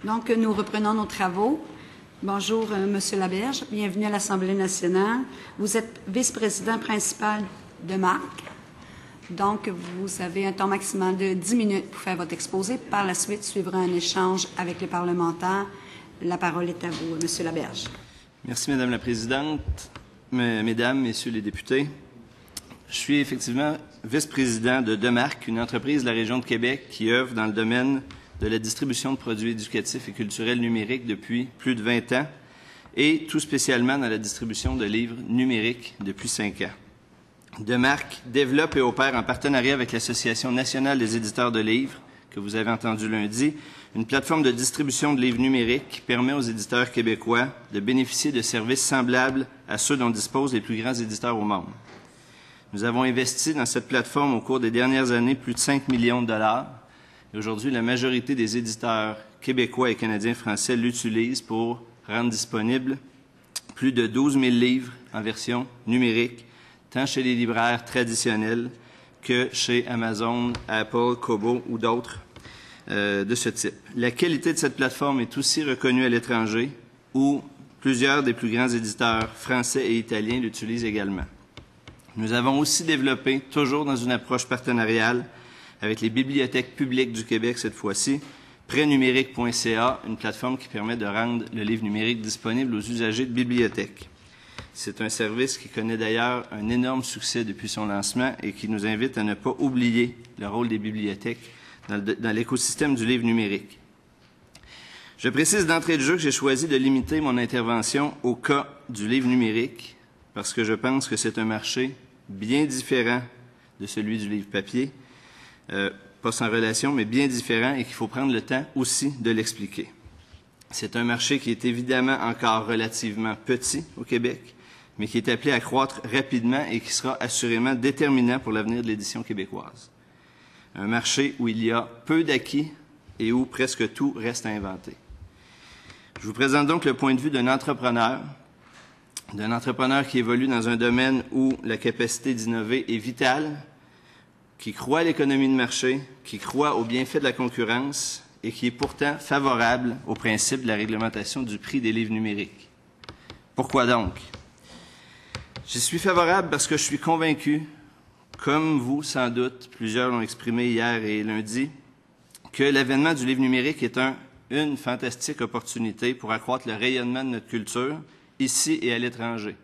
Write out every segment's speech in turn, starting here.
Donc, nous reprenons nos travaux. Bonjour, Monsieur Laberge. Bienvenue à l'Assemblée nationale. Vous êtes vice-président principal de MARC. Donc, vous avez un temps maximal de 10 minutes pour faire votre exposé. Par la suite, suivra un échange avec les parlementaires. La parole est à vous, Monsieur Laberge. Merci, Madame la Présidente. Mesdames, Messieurs les députés, je suis effectivement vice-président de DEMARC, une entreprise de la région de Québec qui œuvre dans le domaine de la distribution de produits éducatifs et culturels numériques depuis plus de 20 ans et tout spécialement dans la distribution de livres numériques depuis 5 ans. DEMARC développe et opère en partenariat avec l'Association nationale des éditeurs de livres, que vous avez entendu lundi, une plateforme de distribution de livres numériques qui permet aux éditeurs québécois de bénéficier de services semblables à ceux dont disposent les plus grands éditeurs au monde. Nous avons investi dans cette plateforme au cours des dernières années plus de 5 millions de dollars. Et aujourd'hui, la majorité des éditeurs québécois et canadiens-français l'utilisent pour rendre disponible plus de 12 000 livres en version numérique, tant chez les libraires traditionnels que chez Amazon, Apple, Kobo ou d'autres de ce type. La qualité de cette plateforme est aussi reconnue à l'étranger, où plusieurs des plus grands éditeurs français et italiens l'utilisent également. Nous avons aussi développé, toujours dans une approche partenariale, avec les bibliothèques publiques du Québec cette fois-ci, prêtnumérique.ca, une plateforme qui permet de rendre le livre numérique disponible aux usagers de bibliothèques. C'est un service qui connaît d'ailleurs un énorme succès depuis son lancement et qui nous invite à ne pas oublier le rôle des bibliothèques dans l'écosystème du livre numérique. Je précise d'entrée de jeu que j'ai choisi de limiter mon intervention au cas du livre numérique parce que je pense que c'est un marché bien différent de celui du livre papier, pas sans relation, mais bien différent et qu'il faut prendre le temps aussi de l'expliquer. C'est un marché qui est évidemment encore relativement petit au Québec, mais qui est appelé à croître rapidement et qui sera assurément déterminant pour l'avenir de l'édition québécoise. Un marché où il y a peu d'acquis et où presque tout reste à inventer. Je vous présente donc le point de vue d'un entrepreneur qui évolue dans un domaine où la capacité d'innover est vitale, qui croit à l'économie de marché, qui croit aux bienfaits de la concurrence et qui est pourtant favorable au principe de la réglementation du prix des livres numériques. Pourquoi donc? J'y suis favorable parce que je suis convaincu, comme vous sans doute, plusieurs l'ont exprimé hier et lundi, que l'avènement du livre numérique est une fantastique opportunité pour accroître le rayonnement de notre culture, ici et à l'étranger.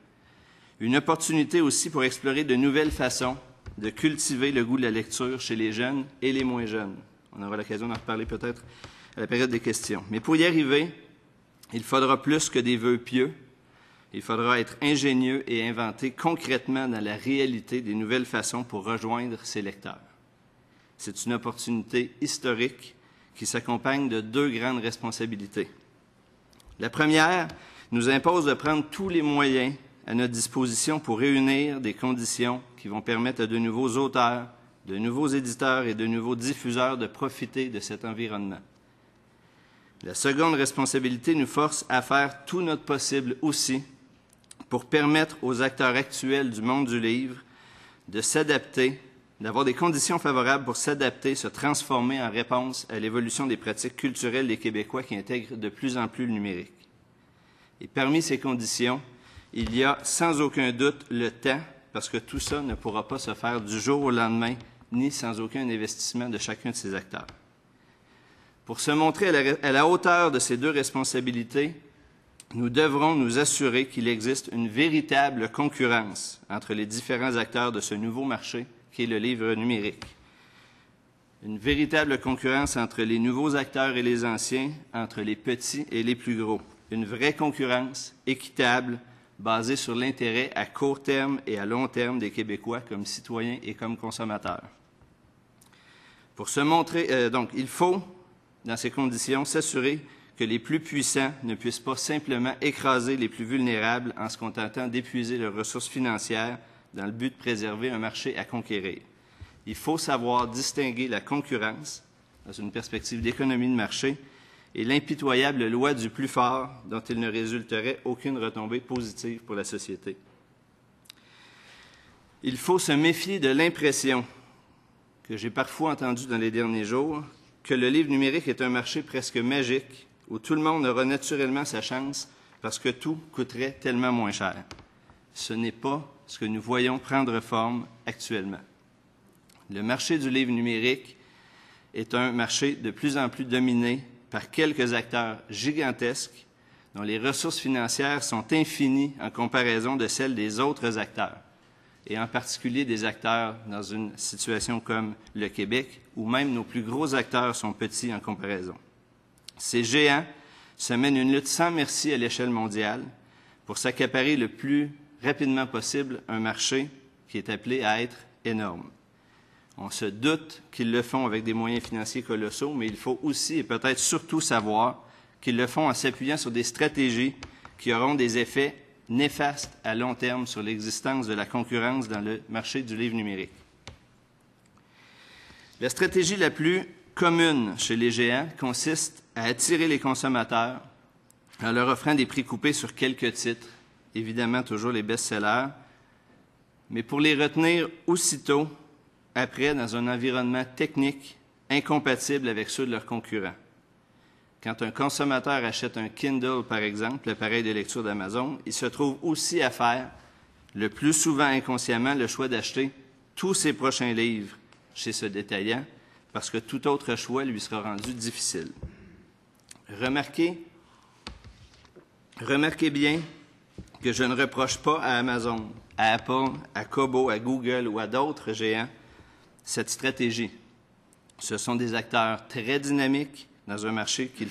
Une opportunité aussi pour explorer de nouvelles façons de cultiver le goût de la lecture chez les jeunes et les moins jeunes. On aura l'occasion d'en reparler peut-être à la période des questions. Mais pour y arriver, il faudra plus que des vœux pieux. Il faudra être ingénieux et inventer concrètement dans la réalité des nouvelles façons pour rejoindre ses lecteurs. C'est une opportunité historique qui s'accompagne de deux grandes responsabilités. La première nous impose de prendre tous les moyens à notre disposition pour réunir des conditions qui vont permettre à de nouveaux auteurs, de nouveaux éditeurs et de nouveaux diffuseurs de profiter de cet environnement. La seconde responsabilité nous force à faire tout notre possible aussi pour permettre aux acteurs actuels du monde du livre de s'adapter, d'avoir des conditions favorables pour s'adapter, se transformer en réponse à l'évolution des pratiques culturelles des Québécois qui intègrent de plus en plus le numérique. Et parmi ces conditions, il y a sans aucun doute le temps, parce que tout ça ne pourra pas se faire du jour au lendemain, ni sans aucun investissement de chacun de ces acteurs. Pour se montrer à la hauteur de ces deux responsabilités, nous devrons nous assurer qu'il existe une véritable concurrence entre les différents acteurs de ce nouveau marché qui est le livre numérique. Une véritable concurrence entre les nouveaux acteurs et les anciens, entre les petits et les plus gros. Une vraie concurrence équitable, basée sur l'intérêt à court terme et à long terme des Québécois comme citoyens et comme consommateurs. Pour se montrer, donc, il faut, dans ces conditions, s'assurer que les plus puissants ne puissent pas simplement écraser les plus vulnérables en se contentant d'épuiser leurs ressources financières dans le but de préserver un marché à conquérir. Il faut savoir distinguer la concurrence, dans une perspective d'économie de marché, et l'impitoyable loi du plus fort dont il ne résulterait aucune retombée positive pour la société. Il faut se méfier de l'impression que j'ai parfois entendue dans les derniers jours que le livre numérique est un marché presque magique où tout le monde aura naturellement sa chance parce que tout coûterait tellement moins cher. Ce n'est pas ce que nous voyons prendre forme actuellement. Le marché du livre numérique est un marché de plus en plus dominé par quelques acteurs gigantesques dont les ressources financières sont infinies en comparaison de celles des autres acteurs, et en particulier des acteurs dans une situation comme le Québec, où même nos plus gros acteurs sont petits en comparaison. Ces géants se mènent une lutte sans merci à l'échelle mondiale pour s'accaparer le plus rapidement possible un marché qui est appelé à être énorme. On se doute qu'ils le font avec des moyens financiers colossaux, mais il faut aussi et peut-être surtout savoir qu'ils le font en s'appuyant sur des stratégies qui auront des effets néfastes à long terme sur l'existence de la concurrence dans le marché du livre numérique. La stratégie la plus commune chez les géants consiste à attirer les consommateurs en leur offrant des prix coupés sur quelques titres, évidemment toujours les best-sellers, mais pour les retenir aussitôt après dans un environnement technique incompatible avec ceux de leurs concurrents. Quand un consommateur achète un Kindle, par exemple, l'appareil de lecture d'Amazon, il se trouve aussi à faire, le plus souvent inconsciemment, le choix d'acheter tous ses prochains livres chez ce détaillant, parce que tout autre choix lui sera rendu difficile. Remarquez bien que je ne reproche pas à Amazon, à Apple, à Kobo, à Google ou à d'autres géants cette stratégie. Ce sont des acteurs très dynamiques dans un marché pour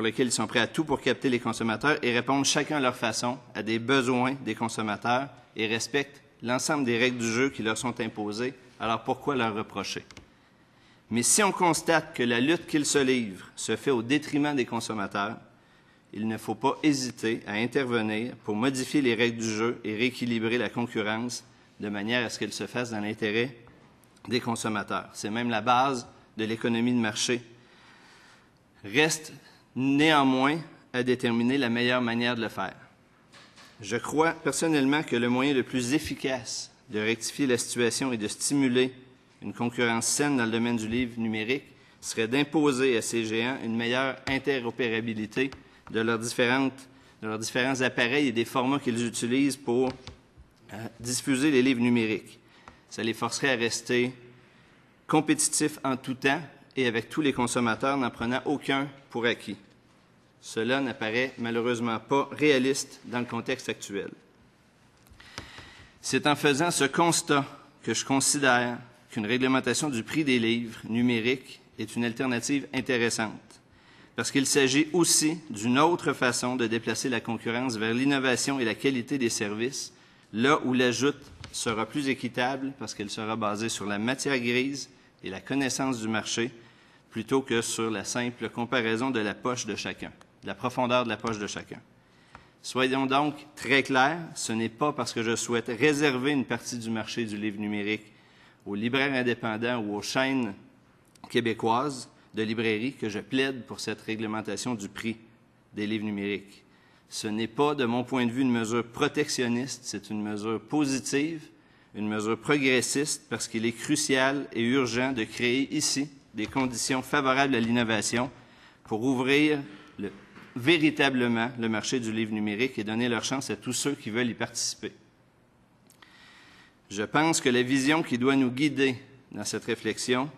lequel ils sont prêts à tout pour capter les consommateurs et répondre chacun à leur façon à des besoins des consommateurs et respectent l'ensemble des règles du jeu qui leur sont imposées. Alors pourquoi leur reprocher? Mais si on constate que la lutte qu'ils se livrent se fait au détriment des consommateurs, il ne faut pas hésiter à intervenir pour modifier les règles du jeu et rééquilibrer la concurrence de manière à ce qu'elle se fasse dans l'intérêt des consommateurs. C'est même la base de l'économie de marché. Reste néanmoins à déterminer la meilleure manière de le faire. Je crois personnellement que le moyen le plus efficace de rectifier la situation et de stimuler une concurrence saine dans le domaine du livre numérique serait d'imposer à ces géants une meilleure interopérabilité de leurs différents appareils et des formats qu'ils utilisent pour diffuser les livres numériques. Ça les forcerait à rester compétitifs en tout temps et avec tous les consommateurs, n'en prenant aucun pour acquis. Cela n'apparaît malheureusement pas réaliste dans le contexte actuel. C'est en faisant ce constat que je considère qu'une réglementation du prix des livres numériques est une alternative intéressante, parce qu'il s'agit aussi d'une autre façon de déplacer la concurrence vers l'innovation et la qualité des services, là où l'ajout sera plus équitable parce qu'elle sera basée sur la matière grise et la connaissance du marché, plutôt que sur la simple comparaison de la poche de chacun, de la profondeur de la poche de chacun. Soyons donc très clairs, ce n'est pas parce que je souhaite réserver une partie du marché du livre numérique aux libraires indépendants ou aux chaînes québécoises de librairies que je plaide pour cette réglementation du prix des livres numériques. Ce n'est pas, de mon point de vue, une mesure protectionniste, c'est une mesure positive, une mesure progressiste, parce qu'il est crucial et urgent de créer ici des conditions favorables à l'innovation pour ouvrir véritablement le marché du livre numérique et donner leur chance à tous ceux qui veulent y participer. Je pense que la vision qui doit nous guider dans cette réflexion,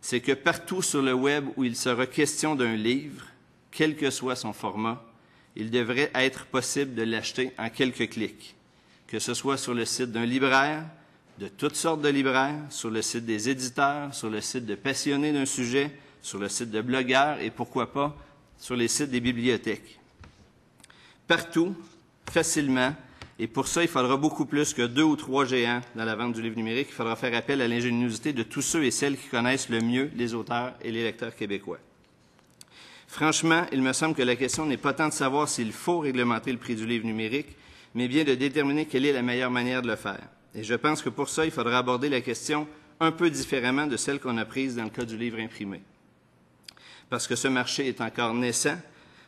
c'est que partout sur le web où il sera question d'un livre, quel que soit son format, il devrait être possible de l'acheter en quelques clics, que ce soit sur le site d'un libraire, de toutes sortes de libraires, sur le site des éditeurs, sur le site de passionnés d'un sujet, sur le site de blogueurs et pourquoi pas sur les sites des bibliothèques. Partout, facilement, et pour ça, il faudra beaucoup plus que 2 ou 3 géants dans la vente du livre numérique. Il faudra faire appel à l'ingéniosité de tous ceux et celles qui connaissent le mieux les auteurs et les lecteurs québécois. Franchement, il me semble que la question n'est pas tant de savoir s'il faut réglementer le prix du livre numérique, mais bien de déterminer quelle est la meilleure manière de le faire. Et je pense que pour ça, il faudra aborder la question un peu différemment de celle qu'on a prise dans le cas du livre imprimé. Parce que ce marché est encore naissant,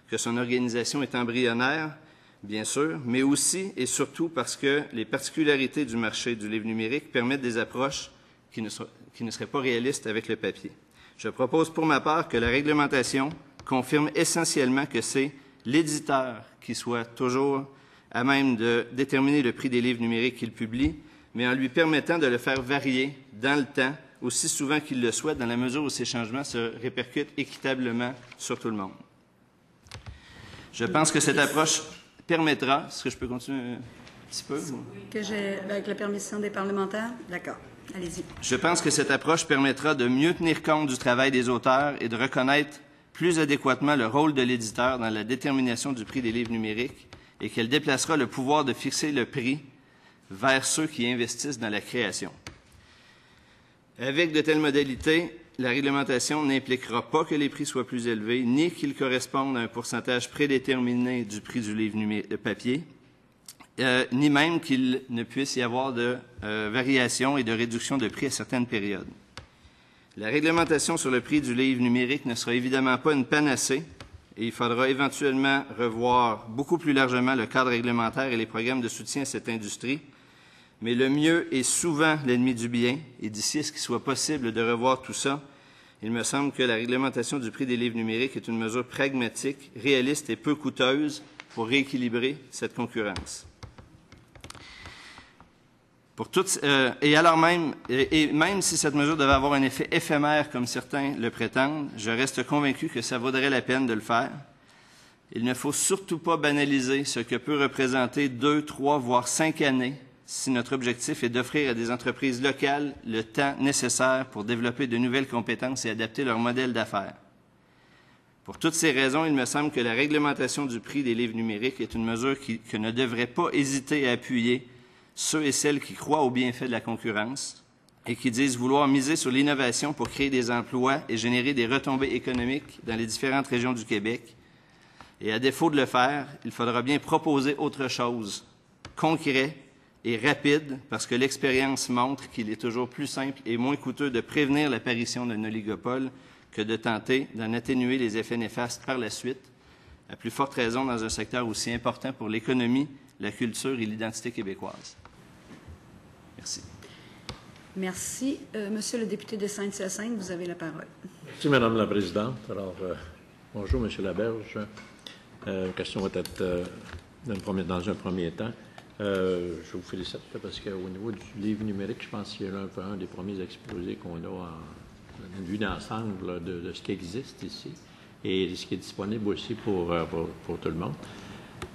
que son organisation est embryonnaire, bien sûr, mais aussi et surtout parce que les particularités du marché du livre numérique permettent des approches qui ne seraient pas réalistes avec le papier. Je propose pour ma part que la réglementation confirme essentiellement que c'est l'éditeur qui soit toujours à même de déterminer le prix des livres numériques qu'il publie, mais en lui permettant de le faire varier dans le temps, aussi souvent qu'il le souhaite, dans la mesure où ces changements se répercutent équitablement sur tout le monde. Je pense que cette approche permettra, est-ce que je peux continuer un petit peu? Avec la permission des parlementaires? D'accord. Allez-y. Je pense que cette approche permettra de mieux tenir compte du travail des auteurs et de reconnaître plus adéquatement le rôle de l'éditeur dans la détermination du prix des livres numériques et qu'elle déplacera le pouvoir de fixer le prix vers ceux qui investissent dans la création. Avec de telles modalités, la réglementation n'impliquera pas que les prix soient plus élevés, ni qu'ils correspondent à un pourcentage prédéterminé du prix du livre de papier, ni même qu'il ne puisse y avoir de variation et de réduction de prix à certaines périodes. La réglementation sur le prix du livre numérique ne sera évidemment pas une panacée et il faudra éventuellement revoir beaucoup plus largement le cadre réglementaire et les programmes de soutien à cette industrie. Mais le mieux est souvent l'ennemi du bien, et d'ici à ce qu'il soit possible de revoir tout ça, il me semble que la réglementation du prix des livres numériques est une mesure pragmatique, réaliste et peu coûteuse pour rééquilibrer cette concurrence. Même si cette mesure devait avoir un effet éphémère, comme certains le prétendent, je reste convaincu que ça vaudrait la peine de le faire. Il ne faut surtout pas banaliser ce que peut représenter 2, 3, voire 5 années si notre objectif est d'offrir à des entreprises locales le temps nécessaire pour développer de nouvelles compétences et adapter leur modèle d'affaires. Pour toutes ces raisons, il me semble que la réglementation du prix des livres numériques est une mesure que ne devrait pas hésiter à appuyer ceux et celles qui croient aux bienfaits de la concurrence et qui disent vouloir miser sur l'innovation pour créer des emplois et générer des retombées économiques dans les différentes régions du Québec. Et à défaut de le faire, il faudra bien proposer autre chose, concret et rapide, parce que l'expérience montre qu'il est toujours plus simple et moins coûteux de prévenir l'apparition d'un oligopole que de tenter d'en atténuer les effets néfastes par la suite, à plus forte raison dans un secteur aussi important pour l'économie, la culture et l'identité québécoise. Merci. Merci. Monsieur le député de Sainte-Hyacinthe, vous avez la parole. Merci, Madame la Présidente. Alors, bonjour, Monsieur Laberge. La question va être dans un premier temps. Je vous félicite parce qu'au niveau du livre numérique, je pense qu'il y a un des premiers exposés qu'on a en vue d'ensemble de ce qui existe ici et ce qui est disponible aussi pour tout le monde.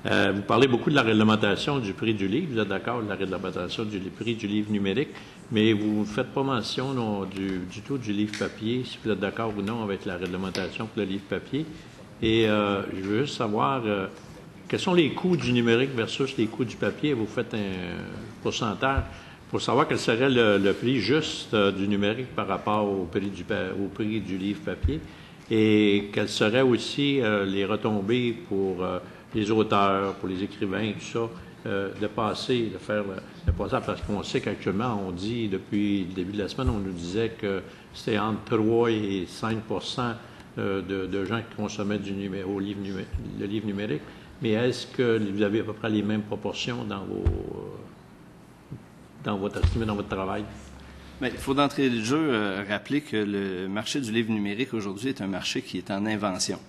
Vous parlez beaucoup de la réglementation du prix du livre. Vous êtes d'accord de la réglementation du prix du livre numérique, mais vous ne faites pas mention du tout du livre papier, si vous êtes d'accord ou non avec la réglementation pour le livre papier. Et je veux juste savoir quels sont les coûts du numérique versus les coûts du papier. Vous faites un pourcentage pour savoir quel serait le prix juste du numérique par rapport au prix du livre papier et quelles seraient aussi les retombées pour les auteurs, pour les écrivains, tout ça, de faire le passage, parce qu'on sait qu'actuellement, on dit, depuis le début de la semaine, on nous disait que c'était entre 3 et 5 de gens qui consommaient le livre numérique. Mais est-ce que vous avez à peu près les mêmes proportions dans votre travail? Bien, il faut d'entrée de jeu rappeler que le marché du livre numérique aujourd'hui est un marché qui est en invention.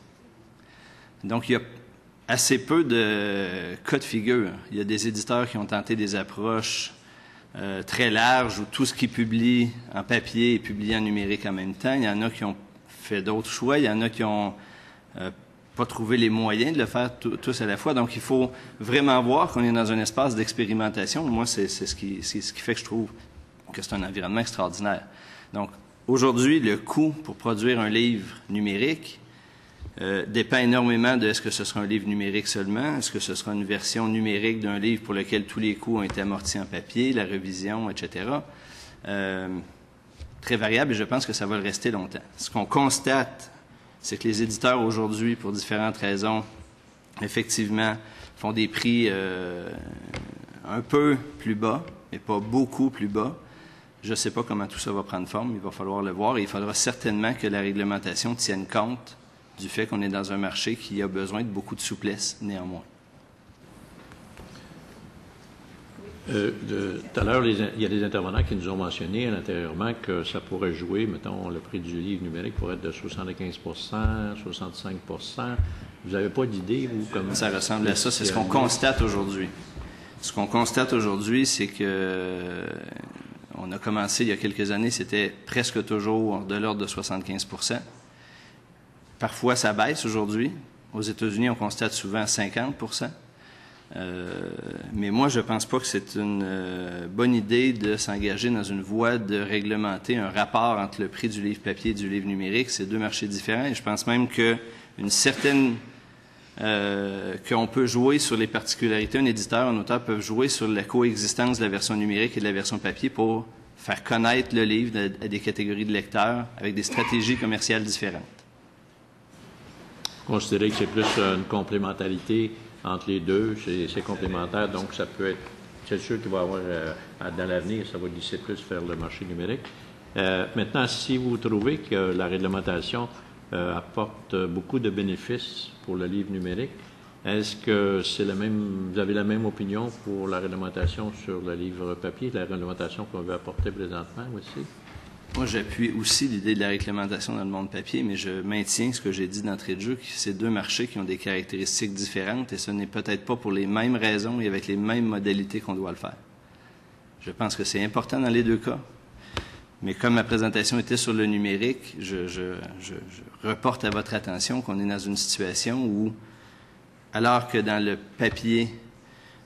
Donc, il y a assez peu de cas de figure. Il y a des éditeurs qui ont tenté des approches très larges où tout ce qu'ils publient en papier est publié en numérique en même temps. Il y en a qui ont fait d'autres choix. Il y en a qui ont pas trouvé les moyens de le faire tous à la fois. Donc, il faut vraiment voir qu'on est dans un espace d'expérimentation. Moi, c'est ce qui fait que je trouve que c'est un environnement extraordinaire. Donc, aujourd'hui, le coût pour produire un livre numérique dépend énormément de est-ce que ce sera un livre numérique seulement, est-ce que ce sera une version numérique d'un livre pour lequel tous les coûts ont été amortis en papier, la révision, etc. Très variable et je pense que ça va le rester longtemps. Ce qu'on constate, c'est que les éditeurs aujourd'hui, pour différentes raisons, effectivement, font des prix un peu plus bas, mais pas beaucoup plus bas. Je ne sais pas comment tout ça va prendre forme, il va falloir le voir et il faudra certainement que la réglementation tienne compte du fait qu'on est dans un marché qui a besoin de beaucoup de souplesse, néanmoins. Tout à l'heure, il y a des intervenants qui nous ont mentionné antérieurement que ça pourrait jouer, mettons, le prix du livre numérique pourrait être de 75 65 Vous n'avez pas d'idée, vous, comme... Ça ressemble à ça, c'est ce qu'on constate aujourd'hui. Ce qu'on constate aujourd'hui, c'est que on a commencé il y a quelques années, c'était presque toujours de l'ordre de 75 Parfois, ça baisse aujourd'hui. Aux États-Unis, on constate souvent 50 mais moi, je ne pense pas que c'est une bonne idée de s'engager dans une voie de réglementer un rapport entre le prix du livre papier et du livre numérique. C'est deux marchés différents. Et je pense même qu'une certaine... qu'on peut jouer sur les particularités. Un éditeur, un auteur peuvent jouer sur la coexistence de la version numérique et de la version papier pour faire connaître le livre à des catégories de lecteurs avec des stratégies commerciales différentes. Considérer que c'est plus une complémentarité entre les deux, c'est complémentaire, donc ça peut être, c'est sûr qu'il va y avoir, dans l'avenir, ça va glisser plus vers le marché numérique. Maintenant, si vous trouvez que la réglementation apporte beaucoup de bénéfices pour le livre numérique, est-ce que c'est vous avez la même opinion pour la réglementation sur le livre papier, la réglementation qu'on veut apporter présentement aussi? Moi, j'appuie aussi l'idée de la réglementation dans le monde papier, mais je maintiens ce que j'ai dit d'entrée de jeu, que c'est deux marchés qui ont des caractéristiques différentes et ce n'est peut-être pas pour les mêmes raisons et avec les mêmes modalités qu'on doit le faire. Je pense que c'est important dans les deux cas, mais comme ma présentation était sur le numérique, je reporte à votre attention qu'on est dans une situation où, alors que dans le papier,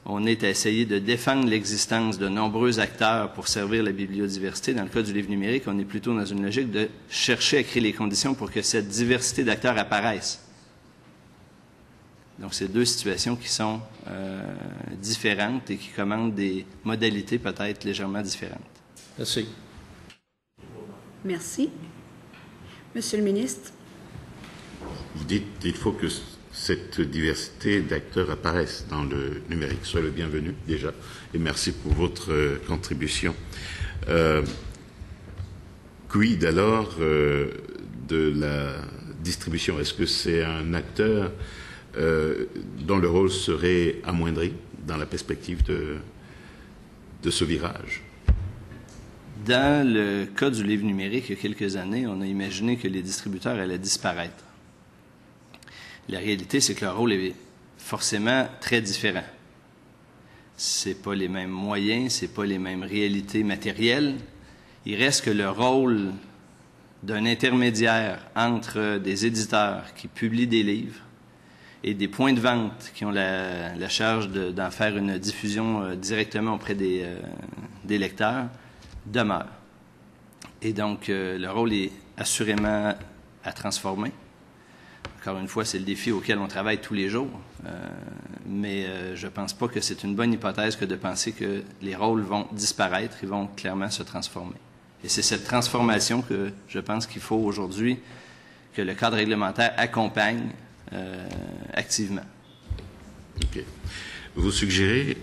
on est à essayer de défendre l'existence de nombreux acteurs pour servir la bibliodiversité. Dans le cas du livre numérique, on est plutôt dans une logique de chercher à créer les conditions pour que cette diversité d'acteurs apparaisse. Donc, c'est deux situations qui sont différentes et qui commandent des modalités peut-être légèrement différentes. Merci. Merci. Monsieur le ministre. Vous dites qu'il faut que cette diversité d'acteurs apparaisse dans le numérique. Soyez le bienvenu déjà et merci pour votre contribution. Quid alors de la distribution? Est-ce que c'est un acteur dont le rôle serait amoindri dans la perspective de ce virage? Dans le cas du livre numérique, il y a quelques années, on a imaginé que les distributeurs allaient disparaître. La réalité, c'est que leur rôle est forcément très différent. C'est pas les mêmes moyens, c'est pas les mêmes réalités matérielles. Il reste que le rôle d'un intermédiaire entre des éditeurs qui publient des livres et des points de vente qui ont la charge d'en faire une diffusion directement auprès des lecteurs demeure. Et donc, le rôle est assurément à transformer. Encore une fois, c'est le défi auquel on travaille tous les jours, mais je ne pense pas que c'est une bonne hypothèse que de penser que les rôles vont disparaître, ils vont clairement se transformer. Et c'est cette transformation que je pense qu'il faut aujourd'hui que le cadre réglementaire accompagne activement. OK. Vous suggérez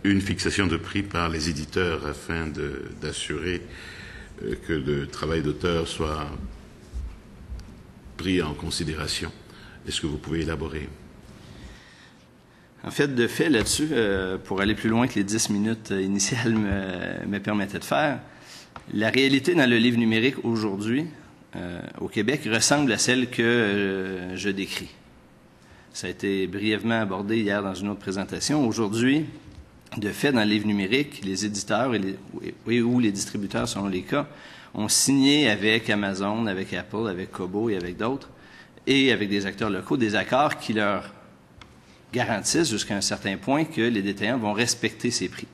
une fixation de prix par les éditeurs afin d'assurer que le travail d'auteur soit pris en considération. Est-ce que vous pouvez élaborer? En fait, de fait, là-dessus, pour aller plus loin que les 10 minutes initiales me permettaient de faire, la réalité dans le livre numérique aujourd'hui, au Québec, ressemble à celle que je décris. Ça a été brièvement abordé hier dans une autre présentation. Aujourd'hui, de fait, dans le livre numérique, les éditeurs ou les distributeurs, selon les cas, ont signé avec Amazon, avec Apple, avec Kobo et avec d'autres, et avec des acteurs locaux, des accords qui leur garantissent jusqu'à un certain point que les détaillants vont respecter ces prix.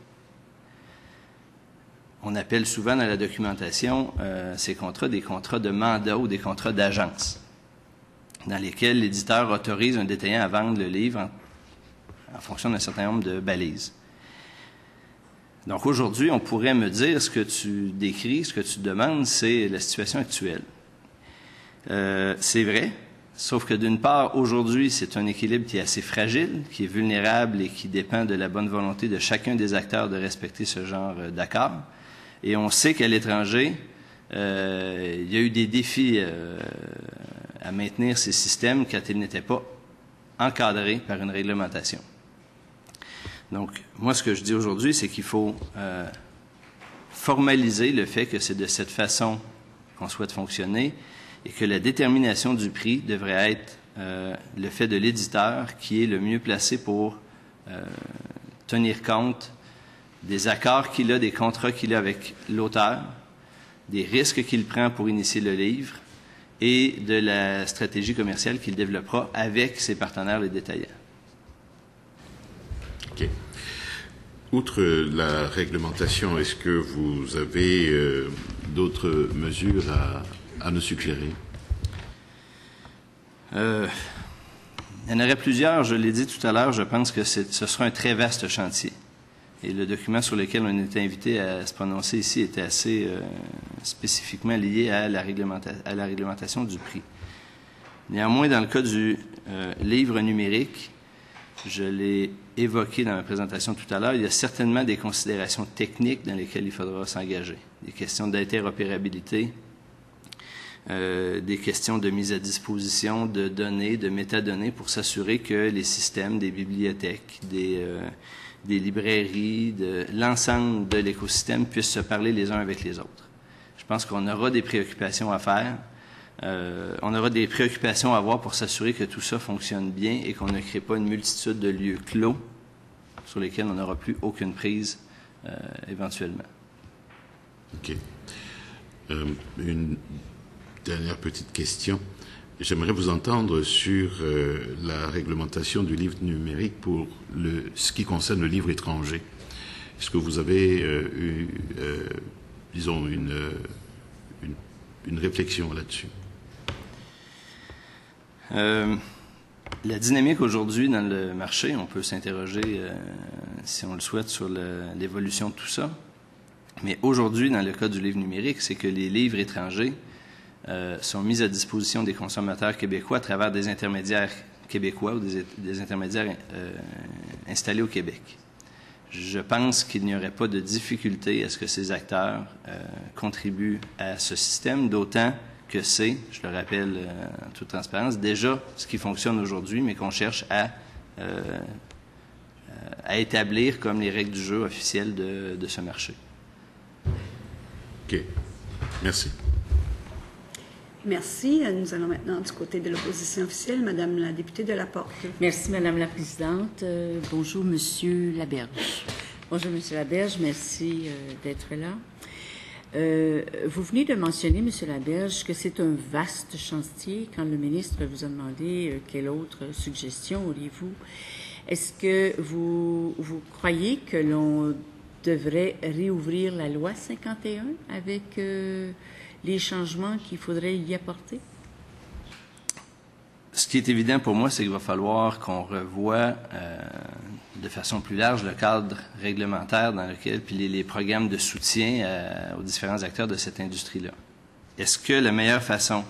On appelle souvent dans la documentation ces contrats des contrats de mandat ou des contrats d'agence, dans lesquels l'éditeur autorise un détaillant à vendre le livre en fonction d'un certain nombre de balises. Donc aujourd'hui, on pourrait me dire ce que tu décris, ce que tu demandes, c'est la situation actuelle. C'est vrai, sauf que d'une part, aujourd'hui, c'est un équilibre qui est assez fragile, qui est vulnérable et qui dépend de la bonne volonté de chacun des acteurs de respecter ce genre d'accord. Et on sait qu'à l'étranger, il y a eu des défis à maintenir ces systèmes quand ils n'étaient pas encadrés par une réglementation. Donc, moi, ce que je dis aujourd'hui, c'est qu'il faut formaliser le fait que c'est de cette façon qu'on souhaite fonctionner et que la détermination du prix devrait être le fait de l'éditeur qui est le mieux placé pour tenir compte des accords qu'il a, des contrats qu'il a avec l'auteur, des risques qu'il prend pour initier le livre et de la stratégie commerciale qu'il développera avec ses partenaires les détaillants. OK. Outre la réglementation, est-ce que vous avez d'autres mesures à nous suggérer? Il y en aurait plusieurs, je l'ai dit tout à l'heure, je pense que ce sera un très vaste chantier. Et le document sur lequel on était invité à se prononcer ici était assez spécifiquement lié à la réglementation du prix. Néanmoins, dans le cas du livre numérique, je l'ai évoqué dans ma présentation tout à l'heure, il y a certainement des considérations techniques dans lesquelles il faudra s'engager. Des questions d'interopérabilité, des questions de mise à disposition de données, de métadonnées pour s'assurer que les systèmes des bibliothèques, des librairies, de l'ensemble de l'écosystème puissent se parler les uns avec les autres. Je pense qu'on aura des préoccupations à faire. On aura des préoccupations à avoir pour s'assurer que tout ça fonctionne bien et qu'on ne crée pas une multitude de lieux clos sur lesquels on n'aura plus aucune prise éventuellement. OK. Une dernière petite question. J'aimerais vous entendre sur la réglementation du livre numérique pour ce qui concerne le livre étranger. Est-ce que vous avez eu, disons, une réflexion là-dessus? La dynamique aujourd'hui dans le marché, on peut s'interroger, si on le souhaite, sur l'évolution de tout ça. Mais aujourd'hui, dans le cas du livre numérique, c'est que les livres étrangers sont mis à disposition des consommateurs québécois à travers des intermédiaires québécois ou des intermédiaires installés au Québec. Je pense qu'il n'y aurait pas de difficulté à ce que ces acteurs contribuent à ce système, d'autant que c'est, je le rappelle en toute transparence, déjà ce qui fonctionne aujourd'hui, mais qu'on cherche à établir comme les règles du jeu officielles de ce marché. OK. Merci. Merci. Nous allons maintenant du côté de l'opposition officielle. Madame la députée de La Porte. Merci, Madame la Présidente. Bonjour, Monsieur Laberge. Bonjour, Monsieur Laberge. Merci d'être là. Vous venez de mentionner, Monsieur Laberge, que c'est un vaste chantier. Quand le ministre vous a demandé quelle autre suggestion auriez-vous, est-ce que vous croyez que l'on devrait réouvrir la loi 51 avec les changements qu'il faudrait y apporter? Ce qui est évident pour moi, c'est qu'il va falloir qu'on revoie de façon plus large le cadre réglementaire dans lequel, puis les programmes de soutien aux différents acteurs de cette industrie-là. Est-ce que la meilleure façon,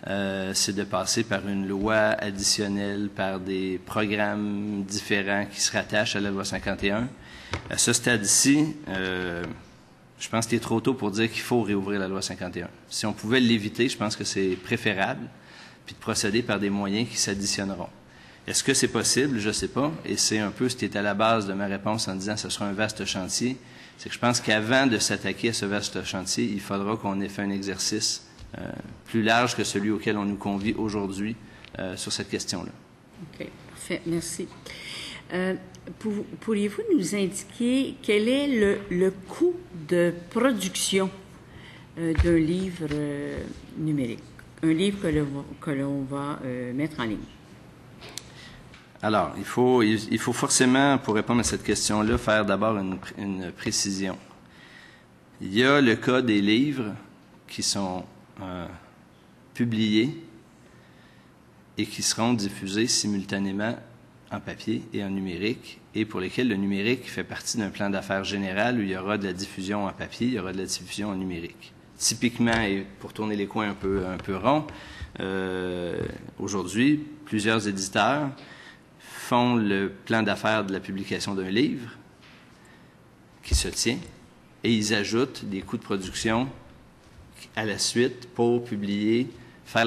c'est de passer par une loi additionnelle, par des programmes différents qui se rattachent à la loi 51? À ce stade-ci, je pense qu'il est trop tôt pour dire qu'il faut réouvrir la loi 51. Si on pouvait l'éviter, je pense que c'est préférable, puis de procéder par des moyens qui s'additionneront. Est-ce que c'est possible? Je ne sais pas. Et c'est un peu ce qui est à la base de ma réponse en disant que ce sera un vaste chantier. C'est que je pense qu'avant de s'attaquer à ce vaste chantier, il faudra qu'on ait fait un exercice plus large que celui auquel on nous convie aujourd'hui sur cette question-là. OK. Parfait. Merci. Pourriez-vous nous indiquer quel est le coût de production d'un livre numérique, un livre que l'on va mettre en ligne? Alors, il faut forcément, pour répondre à cette question-là, faire d'abord une précision. Il y a le cas des livres qui sont publiés et qui seront diffusés simultanément en papier et en numérique, et pour lesquels le numérique fait partie d'un plan d'affaires général où il y aura de la diffusion en papier, il y aura de la diffusion en numérique. Typiquement, et pour tourner les coins un peu ronds, aujourd'hui, plusieurs éditeurs font le plan d'affaires de la publication d'un livre qui se tient, et ils ajoutent des coûts de production à la suite pour publier, faire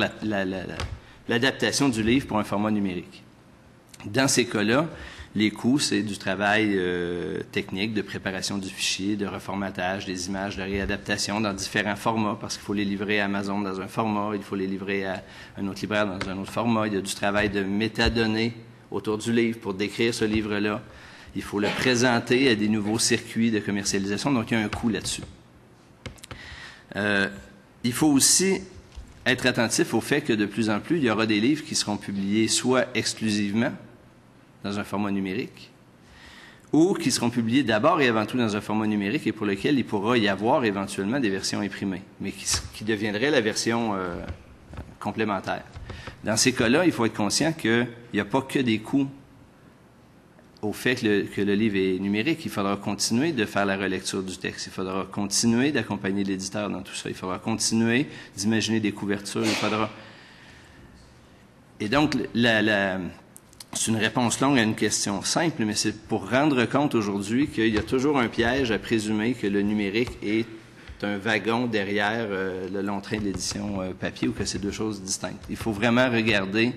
l'adaptation du livre pour un format numérique. Dans ces cas-là, Les coûts, c'est du travail technique, de préparation du fichier, de reformatage des images, de réadaptation dans différents formats, parce qu'il faut les livrer à Amazon dans un format, il faut les livrer à un autre libraire dans un autre format. Il y a du travail de métadonnées autour du livre pour décrire ce livre-là. Il faut le présenter à des nouveaux circuits de commercialisation, donc il y a un coût là-dessus. Il faut aussi être attentif au fait que de plus en plus, il y aura des livres qui seront publiés soit exclusivement dans un format numérique, ou qui seront publiés d'abord et avant tout dans un format numérique et pour lequel il pourra y avoir éventuellement des versions imprimées, mais qui deviendraient la version complémentaire. Dans ces cas-là, il faut être conscient qu'il n'y a pas que des coûts au fait que le livre est numérique. Il faudra continuer de faire la relecture du texte. Il faudra continuer d'accompagner l'éditeur dans tout ça. Il faudra continuer d'imaginer des couvertures. Il faudra... Et donc, c'est une réponse longue à une question simple, mais c'est pour rendre compte aujourd'hui qu'il y a toujours un piège à présumer que le numérique est un wagon derrière le long train de l'édition papier ou que c'est deux choses distinctes. Il faut vraiment regarder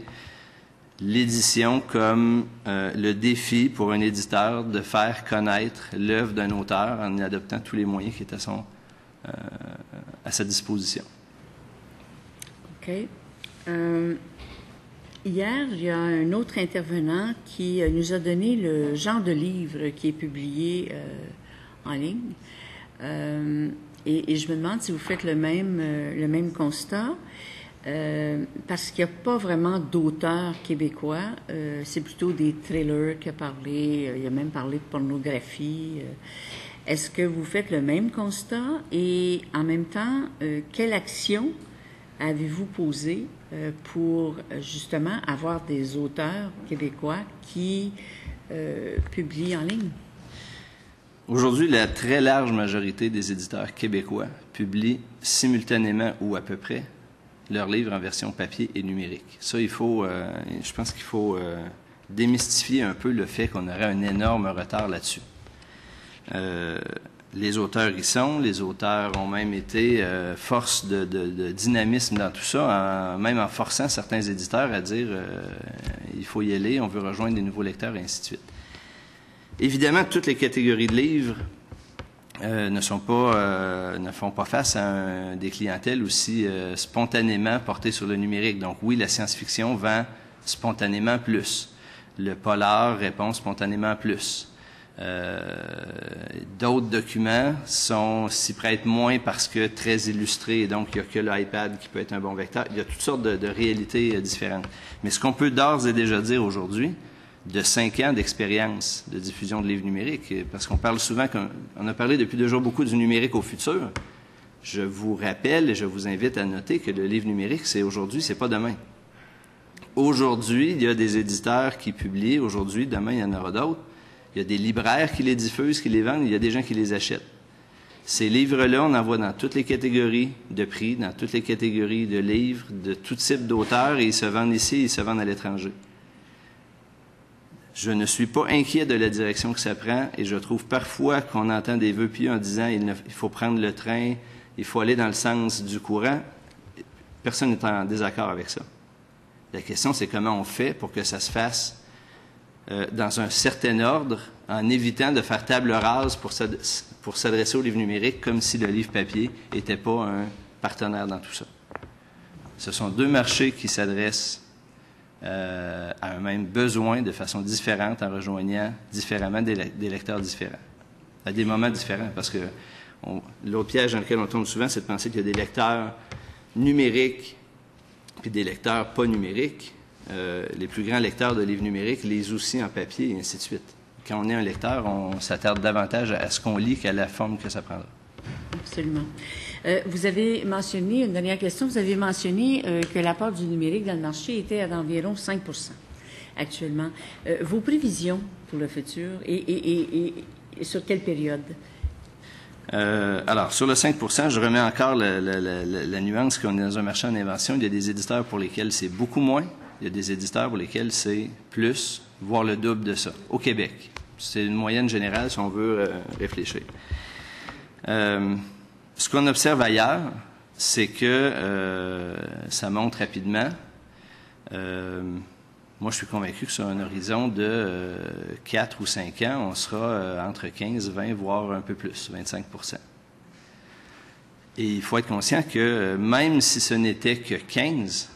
l'édition comme le défi pour un éditeur de faire connaître l'œuvre d'un auteur en adoptant tous les moyens qui est à sa disposition. OK. Hier, il y a un autre intervenant qui nous a donné le genre de livre qui est publié en ligne. Et je me demande si vous faites le même constat, parce qu'il n'y a pas vraiment d'auteurs québécois. C'est plutôt des thrillers qu'il a parlé. Il a même parlé de pornographie. Est-ce que vous faites le même constat? Et en même temps, quelle action avez-vous posé pour justement avoir des auteurs québécois qui publient en ligne? Aujourd'hui, la très large majorité des éditeurs québécois publient simultanément ou à peu près leurs livres en version papier et numérique. Ça, je pense qu'il faut démystifier un peu le fait qu'on aurait un énorme retard là-dessus. Les auteurs y sont, les auteurs ont même été force de dynamisme dans tout ça, même en forçant certains éditeurs à dire il faut y aller, on veut rejoindre des nouveaux lecteurs, et ainsi de suite. Évidemment, toutes les catégories de livres ne font pas face à des clientèles aussi spontanément portées sur le numérique. Donc oui, la science-fiction vend spontanément plus. Le polar répond spontanément plus. D'autres documents s'y prêtent moins parce que très illustrés, et donc il n'y a que l'iPad qui peut être un bon vecteur. Il y a toutes sortes de réalités différentes. Mais ce qu'on peut d'ores et déjà dire aujourd'hui, de 5 ans d'expérience de diffusion de livres numériques, parce qu'on parle souvent, on a parlé depuis 2 jours beaucoup du numérique au futur. Je vous rappelle et je vous invite à noter que le livre numérique, c'est aujourd'hui, c'est pas demain. Aujourd'hui, il y a des éditeurs qui publient, aujourd'hui, demain, il y en aura d'autres. Il y a des libraires qui les diffusent, qui les vendent, il y a des gens qui les achètent. Ces livres-là, on en voit dans toutes les catégories de prix, dans toutes les catégories de livres, de tout type d'auteurs, et ils se vendent ici, et ils se vendent à l'étranger. Je ne suis pas inquiet de la direction que ça prend, et je trouve parfois qu'on entend des vœux pieux en disant il faut prendre le train, il faut aller dans le sens du courant. Personne n'est en désaccord avec ça. La question, c'est comment on fait pour que ça se fasse dans un certain ordre, en évitant de faire table rase pour s'adresser au livre numérique comme si le livre papier n'était pas un partenaire dans tout ça. Ce sont 2 marchés qui s'adressent à un même besoin de façon différente en rejoignant différemment des lecteurs différents, à des moments différents, parce que l'autre piège dans lequel on tombe souvent, c'est de penser qu'il y a des lecteurs numériques puis des lecteurs pas numériques. Les plus grands lecteurs de livres numériques lisent aussi en papier et ainsi de suite. Quand on est un lecteur, on s'attarde davantage à ce qu'on lit qu'à la forme que ça prendra. Absolument. Vous avez mentionné, une dernière question, vous avez mentionné que l'apport du numérique dans le marché était d'environ 5 % actuellement. Vos prévisions pour le futur et sur quelle période? Alors, sur le 5 %, je remets encore la nuance qu'on est dans un marché en invention. Il y a des éditeurs pour lesquels c'est beaucoup moins. Il y a des éditeurs pour lesquels c'est plus, voire le double de ça, au Québec. C'est une moyenne générale si on veut réfléchir. Ce qu'on observe ailleurs, c'est que ça monte rapidement. moi, je suis convaincu que sur un horizon de 4 ou 5 ans, on sera entre 15, 20, voire un peu plus, 25 %. Et il faut être conscient que même si ce n'était que 15,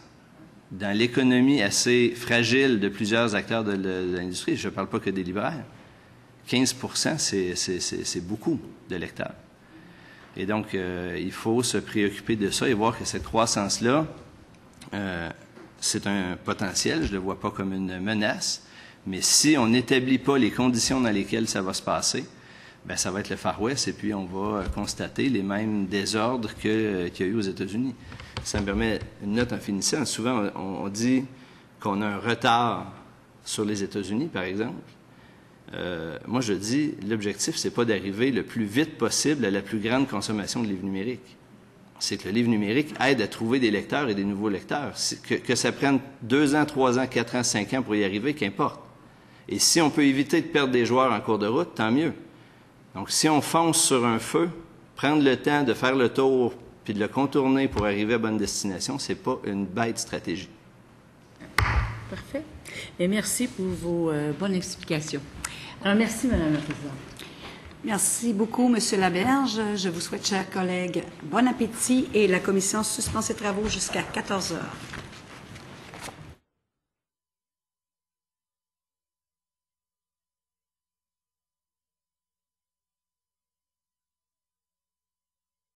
dans l'économie assez fragile de plusieurs acteurs de l'industrie, je ne parle pas que des libraires, 15 % c'est beaucoup de lecteurs. Et donc, il faut se préoccuper de ça et voir que cette croissance-là, c'est un potentiel, je ne le vois pas comme une menace, mais si on n'établit pas les conditions dans lesquelles ça va se passer, bien, ça va être le Far West et puis on va constater les mêmes désordres qu'il y a eu aux États-Unis. Ça me permet une note en finissant. Souvent, on dit qu'on a un retard sur les États-Unis, par exemple. Moi, je dis, l'objectif, c'est pas d'arriver le plus vite possible à la plus grande consommation de livres numériques. C'est que le livre numérique aide à trouver des lecteurs et des nouveaux lecteurs. Que ça prenne 2 ans, 3 ans, 4 ans, 5 ans pour y arriver, qu'importe. Et si on peut éviter de perdre des joueurs en cours de route, tant mieux. Donc, si on fonce sur un feu, prendre le temps de faire le tour puis de le contourner pour arriver à bonne destination, c'est pas une bête stratégie. Parfait. Et merci pour vos bonnes explications. Alors, merci, Madame la Présidente. Merci beaucoup, M. Laberge. Je vous souhaite, chers collègues, bon appétit et la commission suspend ses travaux jusqu'à 14 heures.